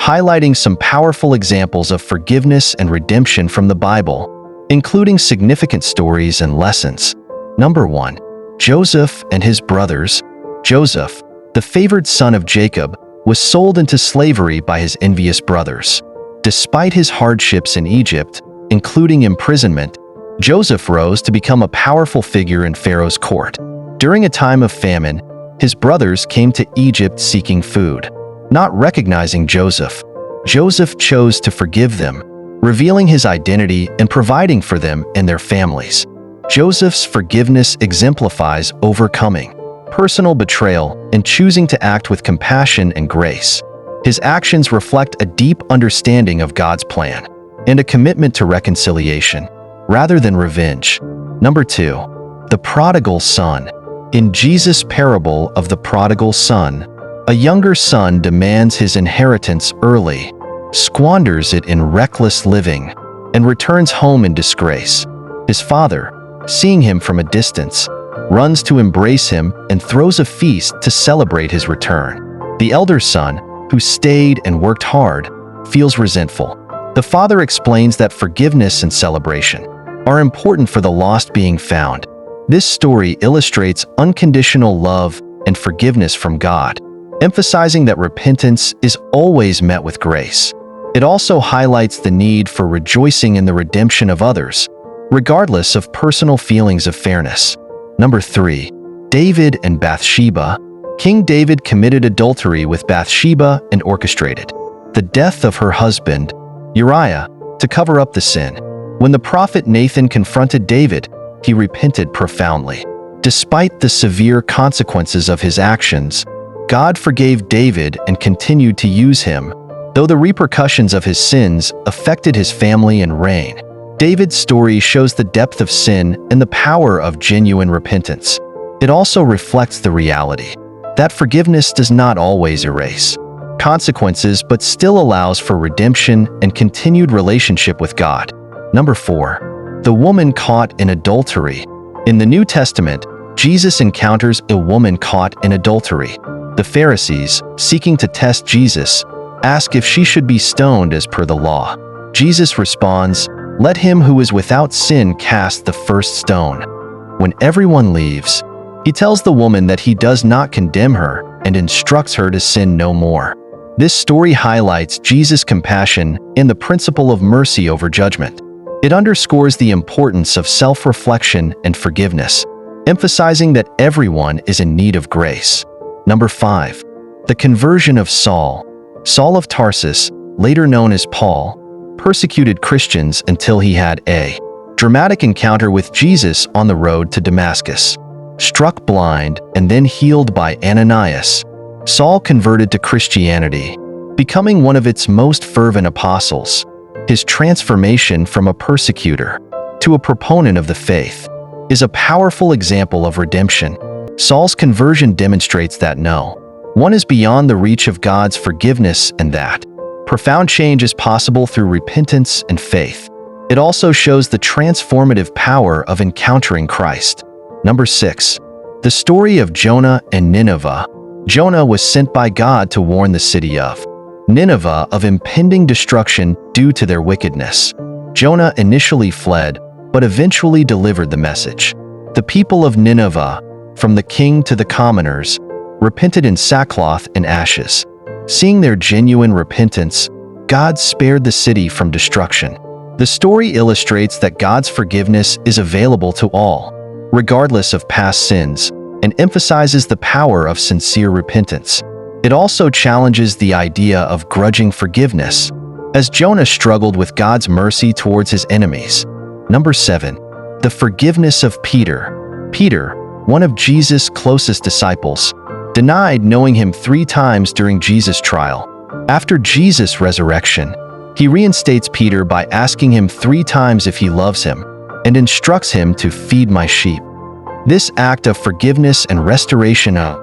highlighting some powerful examples of forgiveness and redemption from the Bible, including significant stories and lessons. Number 1. Joseph and his brothers. Joseph, the favored son of Jacob, was sold into slavery by his envious brothers. Despite his hardships in Egypt, including imprisonment, Joseph rose to become a powerful figure in Pharaoh's court. During a time of famine, his brothers came to Egypt seeking food. Not recognizing Joseph, Joseph chose to forgive them, revealing his identity and providing for them and their families. Joseph's forgiveness exemplifies overcoming personal betrayal and choosing to act with compassion and grace. His actions reflect a deep understanding of God's plan and a commitment to reconciliation, rather than revenge. Number 2. The prodigal son. In Jesus' parable of the prodigal son, a younger son demands his inheritance early, squanders it in reckless living, and returns home in disgrace. His father, seeing him from a distance, runs to embrace him and throws a feast to celebrate his return. The elder son, who stayed and worked hard, feels resentful. The father explains that forgiveness and celebration are important for the lost being found. This story illustrates unconditional love and forgiveness from God, emphasizing that repentance is always met with grace. It also highlights the need for rejoicing in the redemption of others, regardless of personal feelings of fairness. Number 3. David and Bathsheba. King David committed adultery with Bathsheba and orchestrated the death of her husband, Uriah, to cover up the sin. When the prophet Nathan confronted David, he repented profoundly. Despite the severe consequences of his actions, God forgave David and continued to use him, though the repercussions of his sins affected his family and reign. David's story shows the depth of sin and the power of genuine repentance. It also reflects the reality that forgiveness does not always erase consequences but still allows for redemption and continued relationship with God. Number 4. The woman caught in adultery. In the New Testament, Jesus encounters a woman caught in adultery. The Pharisees, seeking to test Jesus, ask if she should be stoned as per the law. Jesus responds, "Let him who is without sin cast the first stone." When everyone leaves, he tells the woman that he does not condemn her and instructs her to sin no more. This story highlights Jesus' compassion and the principle of mercy over judgment. It underscores the importance of self-reflection and forgiveness, emphasizing that everyone is in need of grace. Number 5. The conversion of Saul. Saul of Tarsus, later known as Paul, persecuted Christians until he had a dramatic encounter with Jesus on the road to Damascus. Struck blind and then healed by Ananias, Saul converted to Christianity, becoming one of its most fervent apostles. His transformation from a persecutor to a proponent of the faith is a powerful example of redemption. Saul's conversion demonstrates that no one is beyond the reach of God's forgiveness and that profound change is possible through repentance and faith. It also shows the transformative power of encountering Christ. Number 6. The story of Jonah and Nineveh. Jonah was sent by God to warn the city of Nineveh of impending destruction due to their wickedness. Jonah initially fled, but eventually delivered the message. The people of Nineveh, from the king to the commoners, repented in sackcloth and ashes. Seeing their genuine repentance, God spared the city from destruction. The story illustrates that God's forgiveness is available to all, regardless of past sins, and emphasizes the power of sincere repentance. It also challenges the idea of grudging forgiveness, as Jonah struggled with God's mercy towards his enemies. Number 7. The forgiveness of Peter. Peter, one of Jesus' closest disciples, denied knowing him 3 times during Jesus' trial. After Jesus' resurrection, he reinstates Peter by asking him 3 times if he loves him, and instructs him to feed my sheep. This act of forgiveness and restoration of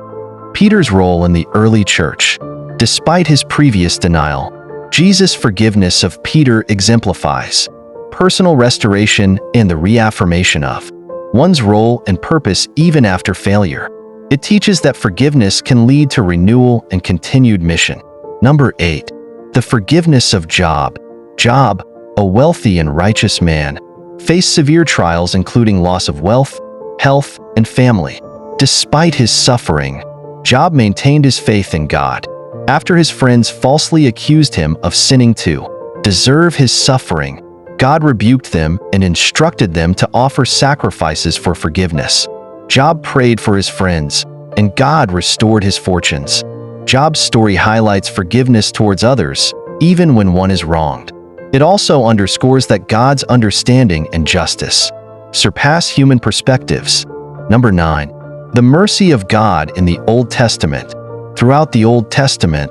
Peter's role in the early church. Despite his previous denial, Jesus' forgiveness of Peter exemplifies personal restoration and the reaffirmation of one's role and purpose even after failure. It teaches that forgiveness can lead to renewal and continued mission. Number 8. The forgiveness of Job. Job, a wealthy and righteous man, faced severe trials including loss of wealth, health, and family. Despite his suffering, Job maintained his faith in God. After his friends falsely accused him of sinning to deserve his suffering, God rebuked them and instructed them to offer sacrifices for forgiveness. Job prayed for his friends, and God restored his fortunes. Job's story highlights forgiveness towards others, even when one is wronged. It also underscores that God's understanding and justice surpass human perspectives. Number 9. The mercy of God in the Old Testament. Throughout the Old Testament,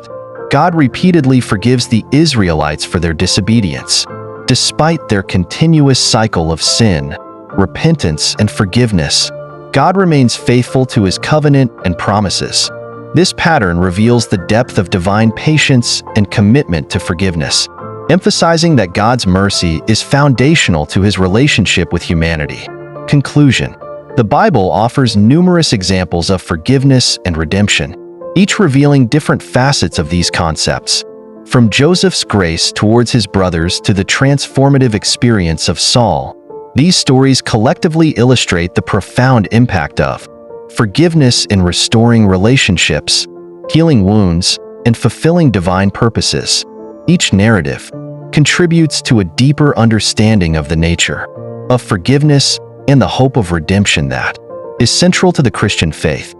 God repeatedly forgives the Israelites for their disobedience. Despite their continuous cycle of sin, repentance, and forgiveness, God remains faithful to his covenant and promises. This pattern reveals the depth of divine patience and commitment to forgiveness, emphasizing that God's mercy is foundational to his relationship with humanity. Conclusion. The Bible offers numerous examples of forgiveness and redemption, each revealing different facets of these concepts. From Joseph's grace towards his brothers to the transformative experience of Saul, these stories collectively illustrate the profound impact of forgiveness in restoring relationships, healing wounds, and fulfilling divine purposes. Each narrative contributes to a deeper understanding of the nature of forgiveness and the hope of redemption that is central to the Christian faith.